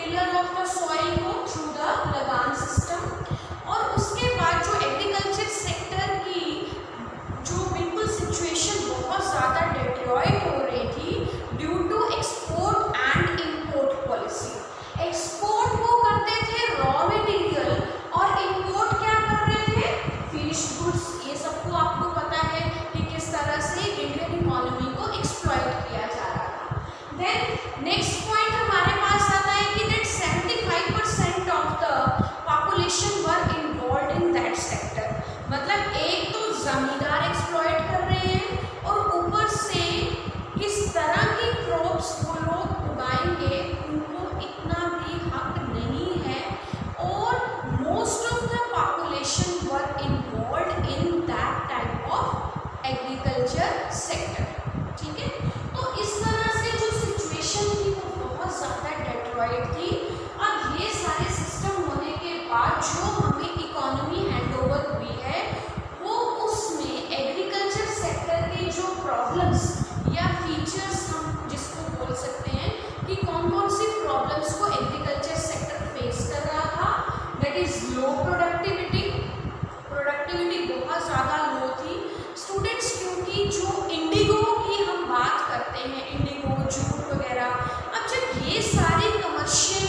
Tiller of the soil को through the लगान system. और उसके बाद जो एग्रीकल्चर सेक्टर की जो बिल्कुल सिचुएशन बहुत ज़्यादा डेट्रॉइट हो रही थी due to export and import policy. Export वो करते थे रॉ मटेरियल और इम्पोर्ट क्या कर रहे थे, फिनिश्ड गुड्स। ये सबको आपको पता है कि किस तरह से इंडियन इकोनॉमी को एक्सप्लॉइट किया जा रहा था। देन नेक्स्ट पॉइंट हमारे पास आता है कि that 75% of the population were involve in that sector. मतलब एक तो जमींदार एक्सप्लॉइट कर रहे हैं और ऊपर से किस तरह की क्रॉप्स वो लोग उगाएंगे उनको इतना भी हक नहीं है। और most of the population were involve in that type of agriculture sector. ठीक है, तो इस तरह से जो सिचुएशन थी वो बहुत ज़्यादा डेट्रॉइट थी। अब ये सारे सिस्टम होने के बाद जो हमें इकोनॉमी हैंडओवर हुई है वो उसमें एग्रीकल्चर सेक्टर के जो प्रॉब्लम्स या फीचर्स हम जिसको बोल सकते हैं कि कौन कौन सी प्रॉब्लम्स को एग्रीकल्चर सेक्टर फेस कर रहा था। That is low productivity. Productivity बहुत ज़्यादा लो थी स्टूडेंट्स, क्योंकि जो इंडिगो की हम बात करते हैं, इंडिगो, जूट वगैरह, अब जब ये सारे कमर्शियल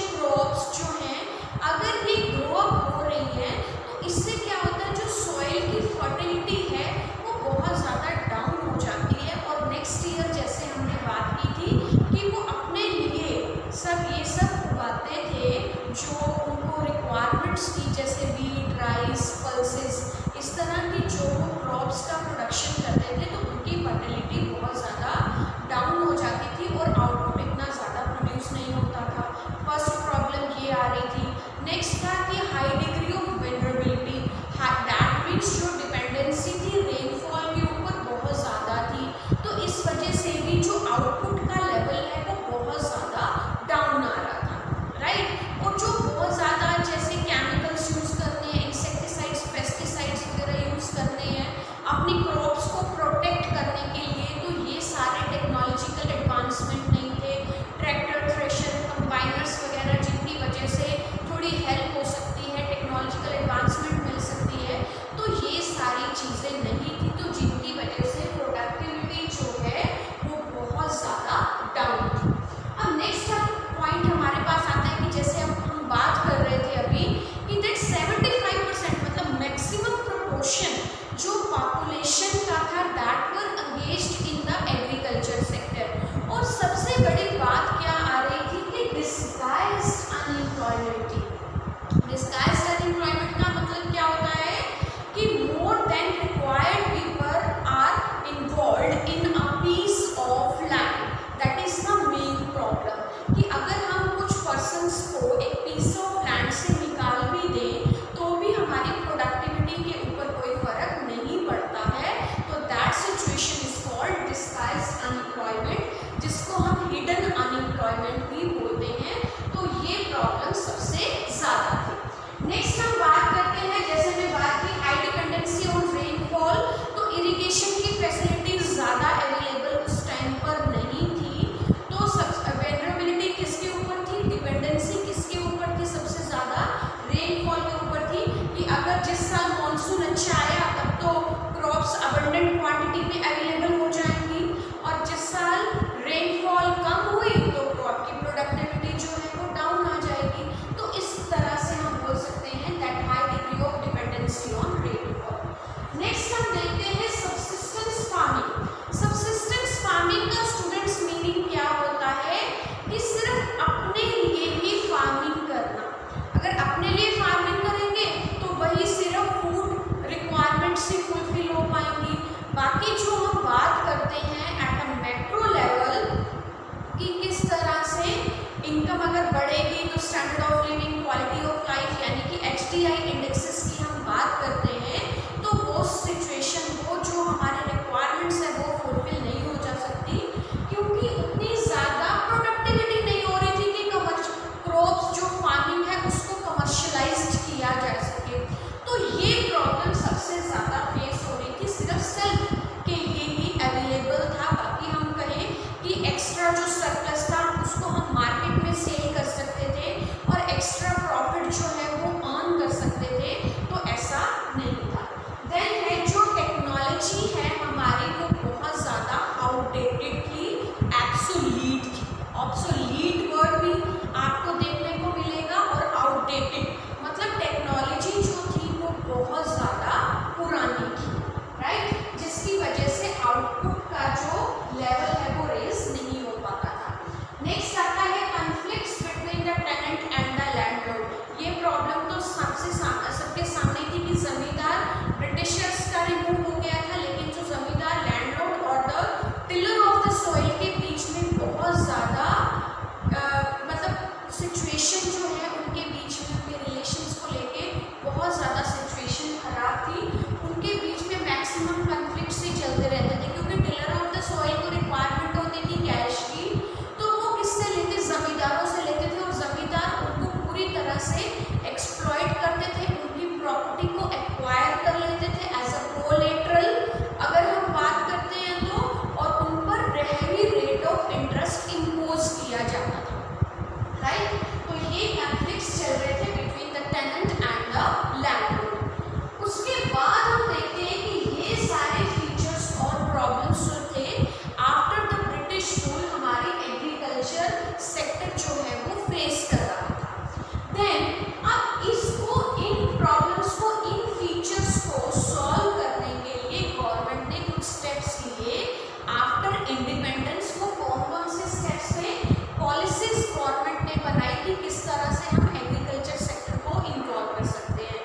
तरह से हम एग्रीकल्चर सेक्टर को इन्वॉल्व कर सकते हैं।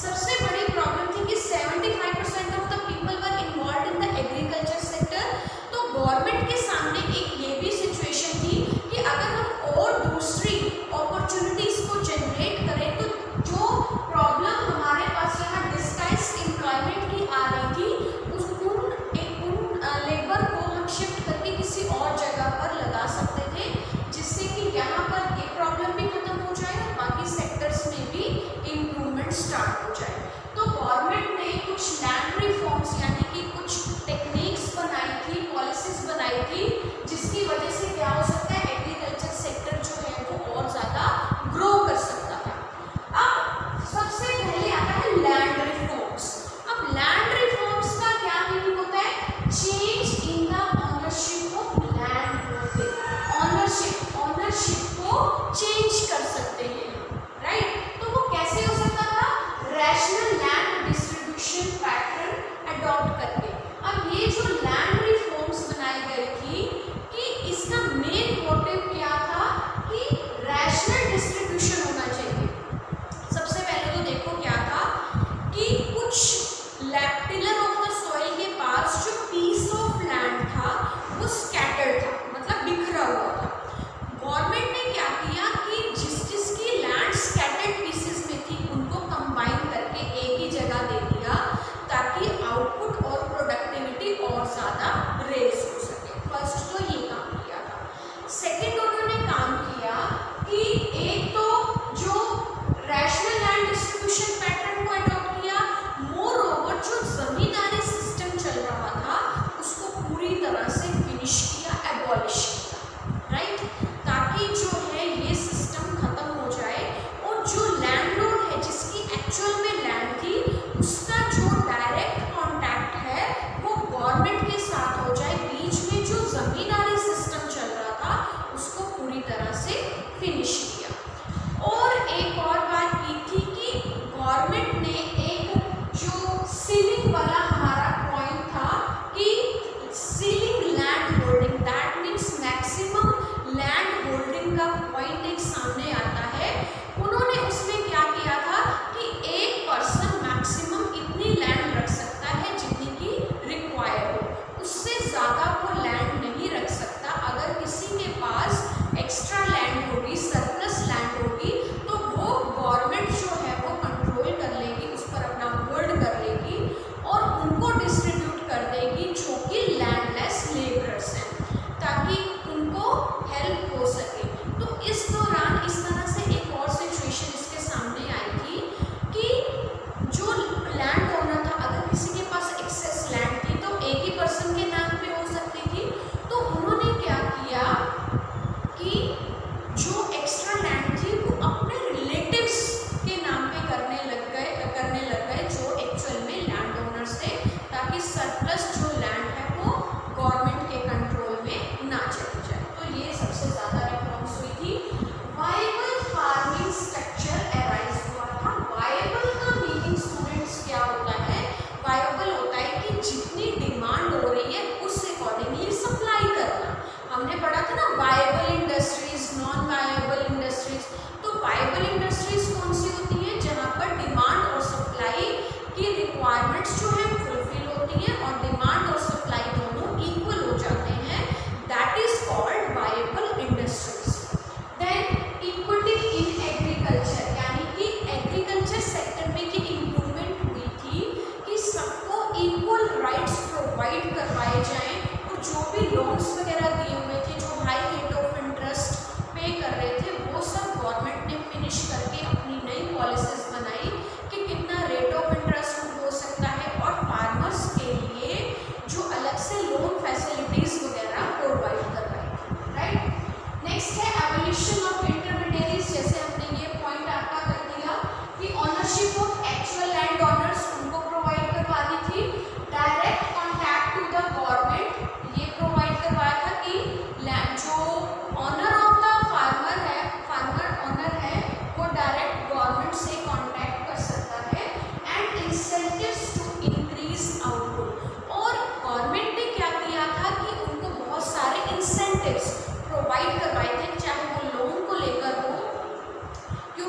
सबसे बड़ी प्रॉब्लम थी कि 75% of the people were involve in the agriculture sector. तो गवर्नमेंट के सामने एक ये भी सिचुएशन थी कि अगर हम और दूसरी अपॉर्चुनिटीज को जनरेट करें तो जो प्रॉब्लम हमारे पास यहाँ डिस्गाइज एम्प्लॉयमेंट की आ रही थी उन लेबर को हम शिफ्ट करके किसी और जगह पर लगा सकते थे, जिससे कि यहाँ पर ये प्रॉब्लम भी खत्म हो जाए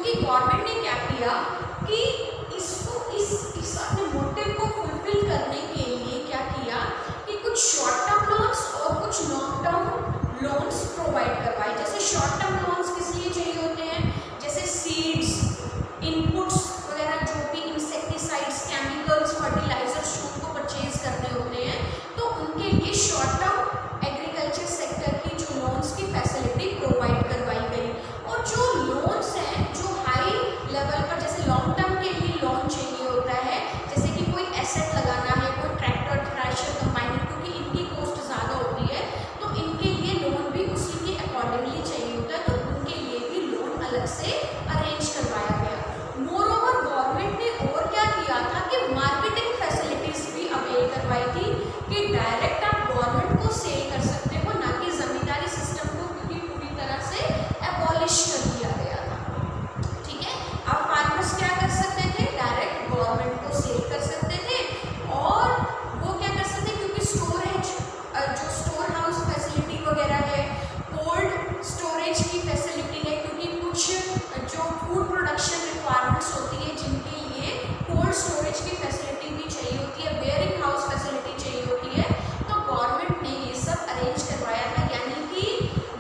क्योंकि गवर्नमेंट ने क्या किया कि इसको इस अपने मोटिव को फुलफिल करने के लिए क्या किया कि कुछ शॉर्ट टर्म लोन्स और कुछ लॉन्ग टर्म लोन्स प्रोवाइड करवाए। जैसे शॉर्ट टर्म लोन्स किस लिए चाहिए होते हैं, जैसे सीड्स, इनपुट्स वगैरह, जो भी इंसेक्टिसाइड्स, केमिकल्स, फर्टिलाइजर्स जो उनको परचेज करने होते हैं, तो उनके लिए शॉर्ट टर्म एग्रीकल्चर सेक्टर की जो लोन्स की फैसिलिटी प्रोवाइड करवाई गई। और जो लोन्स हैं जो हाई लेवल पर, जैसे लॉन्ग टर्म के लिए लोन चाहिए होता है, जैसे कि कोई एसेट लगाना है, कोई ट्रैक्टर, थ्रेशर, कंबाइनर, क्योंकि इनकी कॉस्ट ज़्यादा होती है तो इनके लिए लोन भी उसी के अकॉर्डिंगली चाहिए होता है, तो उनके लिए भी लोन अलग से अरेंज करवाया गया। मोरओवर गवर्नमेंट ने और क्या किया था कि मार्केटिंग फैसिलिटीज भी अवेल करवाई थी कि डायरेक्ट आप गवर्नमेंट को सेल कर सकते हो, ना कि जमींदारी सिस्टम को, क्योंकि पूरी तरह से एबॉलिश कर दिया गया था। ठीक है, अब फार्मर्स क्या कर सकते थे, डायरेक्ट गवर्नमेंट को सेल कर सकते थे, और वो क्या कर सकते, क्योंकि स्टोरेज, जो स्टोर हाउस फैसिलिटी वगैरह है, कोल्ड स्टोरेज की फैसिलिटी है, क्योंकि कुछ जो फूड प्रोडक्शन रिक्वायरमेंट्स होती है जिनके लिए कोल्ड स्टोरेज की फैसिलिटी भी चाहिए होती है, वेयरिंग हाउस फैसिलिटी चाहिए होती है, तो गवर्नमेंट ने ये सब अरेंज करवाया था। यानी कि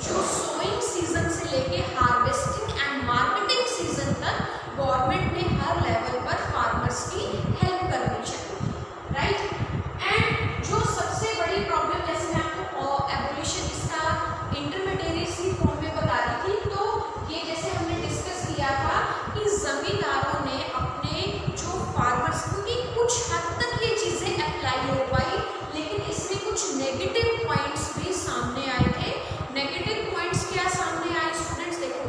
जो सोइंग सीजन से लेके हार्वेस्टिंग एंड मार्केटिंग सीजन तक गवर्नमेंट ने हर लेवल पर फार्मर्स की हेल्प करनी चाहिए, राइट। एंड जो सबसे बड़ी प्रॉब्लम, जैसे मैं आपको एबोलिशन इसका इंटरमीडिएट फॉर्म में बता रही थी, तो ये जैसे हमने डिस्कस किया था कि जमींदारों ने अपने जो फार्मर्स, क्योंकि कुछ हद तक ये चीज़ें अप्लाई हो पाई, लेकिन इसमें कुछ नेगेटिव पॉइंट्स भी सामने आए थे। नेगेटिव पॉइंट्स क्या सामने आए स्टूडेंट्स, देखो,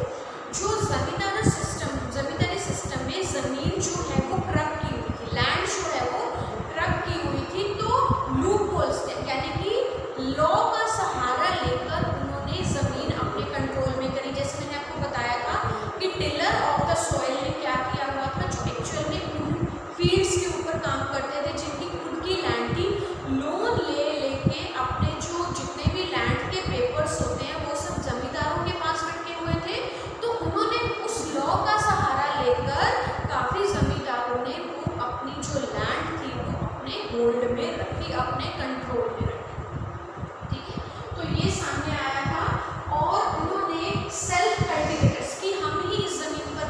जो जमींदारी सिस्टम में ज़मीन जो है वो ट्रक की हुई थी, लैंड जो है वो ट्रक की हुई थी, तो लूप होल्स थे, यानी कि लॉ का सहारा लेकर उन्होंने ज़मीन अपने कंट्रोल में करी। जैसे मैंने आपको बताया था कि टिलर ऑफ द सॉइल ने क्या किया हुआ था, जो एक्चुअल में फील्ड्स के ऊपर काम करते थे, जिनकी खुद की लैंड थी, लोन लेके अपने जो जितने भी लैंड के पेपर्स होते हैं वो सब जमींदारों के पास रखे हुए थे, तो उन्होंने उस लॉ का सहारा लेकर काफ़ी जमींदारों ने वो अपनी जो लैंड थी वो अपने होल्ड में रखी, अपने कंट्रोल में रखी। ठीक है, तो ये सामने आया था, और उन्होंने सेल्फ कल्टिवेटर्स की, हम ही इस ज़मीन पर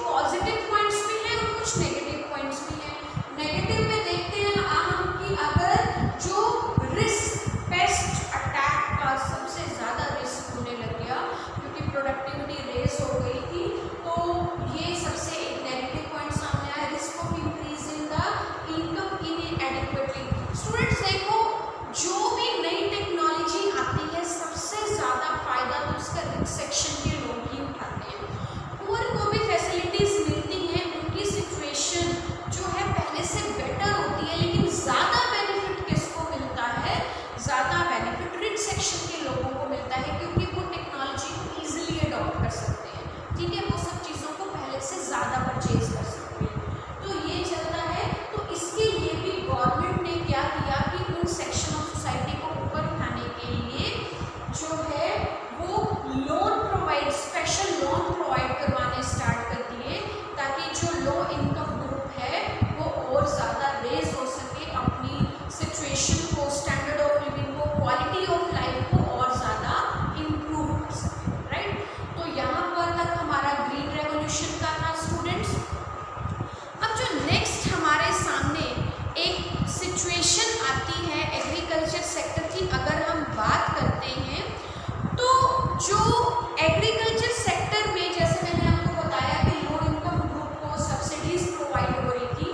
पॉजिटिव पॉइंट्स भी हैं और कुछ नेगेटिव पॉइंट्स भी हैं। नेगेटिव में देखते हैं हम कि अगर जो रिस्क पेस्ट अटैक का सबसे ज़्यादा रिस्क होने लग गया क्योंकि प्रोडक्टिविटी रेस हो गई थी, तो ये सबसे एक नेगेटिव पॉइंट सामने आया, risk of increasing the income inadequately. Students देखो, जो भी नई टेक्नोलॉजी आती है सबसे ज़्यादा फायदा तो उसका रिच सेक्शन के लोग ही उठाते हैं। पुअर को भी फैसिलिटीज़ मिलती हैं, उनकी सिचुएशन जो है पहले से बेटर होती है, लेकिन ज़्यादा बेनिफिट किसको मिलता है? ज़्यादा बेनिफिट रिच सेक्शन के लोगों को मिलता है क्योंकि वो टेक्नोलॉजी को ईजिली अडॉप्ट कर सकते हैं। ठीक है, वो सब चीज़ों को पहले से ज़्यादा परचेज कर सकते हैं। तो ये चलता है। तो इसके लिए भी गवर्नमेंट ने क्या किया कि उन सेक्शन ऑफ सोसाइटी को ऊपर उठाने के लिए जो है वो loan provide, special loan provide करवाने स्टार्ट कर दिए ताकि जो लो इनकम ग्रुप है वो और ज़्यादा रेज हो सके, अपनी सिचुएशन को, स्टैंडर्ड ऑफ लिविंग को, क्वालिटी ऑफ लाइफ को और ज़्यादा इम्प्रूव कर सके। राइट, तो यहाँ पर तक हमारा ग्रीन रेवोल्यूशन का था स्टूडेंट्स। अब जो नेक्स्ट हमारे सामने एक सिचुएशन आती है एग्रीकल्चर सेक्टर की, अगर हम बात करते हैं तो जो एग्रीकल्चर सेक्टर में जैसे मैंने आपको बताया कि लो इनकम ग्रुप को सब्सिडीज प्रोवाइड हो रही थी,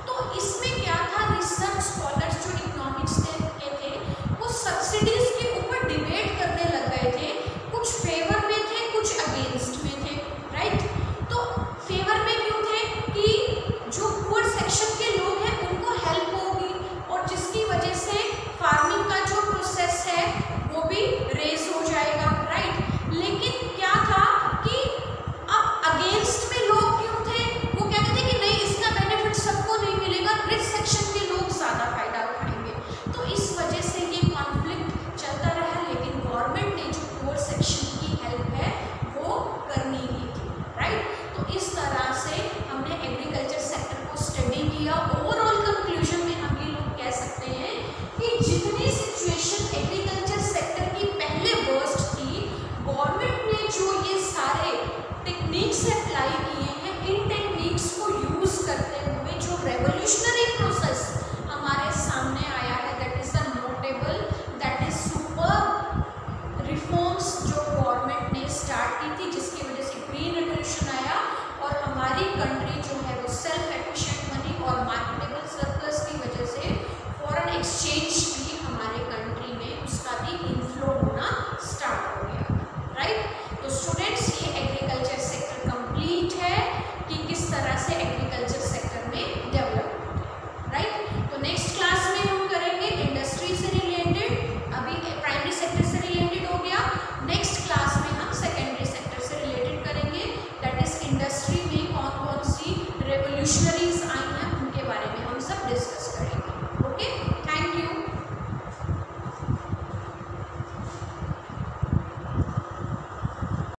तो इसमें क्या था, रिसर्च स्कॉलर्स जो इकोनॉमिक्स के थे वो सब्सिडीज के ऊपर डिबेट करने लग गए थे। कुछ फेवर में थे, कुछ अगेंस्ट में थे। राइट, तो फेवर में क्यों थे कि जो पुअर सेक्शन के लोग हैं उनको हेल्प होगी और जिसकी वजह से फार्मिंग का जो प्रोसेस है वो भी रेज हो जाएगा। राइट, लेकिन क्या था कि अब अगेंस्ट में लोग क्यों थे? वो कहते थे कि नहीं, इसका बेनिफिट सबको नहीं मिलेगा, रिच सेक्शन के लोग ज़्यादा फायदा उठाएंगे। तो इस वजह से ये कॉन्फ्लिक्ट चलता रहा, लेकिन गवर्नमेंट ने जो पुअर सेक्शन की हेल्प है वो करनी ही थी। राइट, तो इस तरह से हमने एग्रीकल्चर सेक्टर को स्टडी किया। ओवरऑल कंक्लूजन में हम ये लोग कह सकते हैं कि जितनी सिचुएशन एग्रीकल्चर सेक्टर की पहले वर्स्ट थी, गवर्नमेंट ने जो ये सारे टेक्निक्स अप्लाई किए हैं, इन टेक्निक्स को यूज़ करते हुए जो रेवोल्यूशनरी प्रोसेस हमारे सामने आया है, that is the notable, that is super reforms जो गवर्नमेंट ने स्टार्ट की थी, जिसकी वजह से ग्रीन रेवोल्यूशन आया और हमारी कंट्री जो है वो सेल्फ एफिशिएंट बनी और मार्केटेबल सरप्लस की वजह से फॉरेन एक्सचेंज भी हमारे कंट्री में उसका भी इनफ्लो होना स्टार्ट हो गया। राइट, तो स्टूडेंट्स ये एग्रीकल्चर सेक्टर कंप्लीट है कि किस तरह से एग्रीकल्चर सेक्टर में डेवलप। राइट, तो नेक्स्ट क्लास में हम करेंगे इंडस्ट्री से रिलेटेड। अभी प्राइमरी सेक्टर से रिलेटेड हो गया, नेक्स्ट क्लास में हम सेकेंडरी सेक्टर से रिलेटेड करेंगे, दैट इज इंडस्ट्री में कौन कौन सी रेवोल्यूशनरी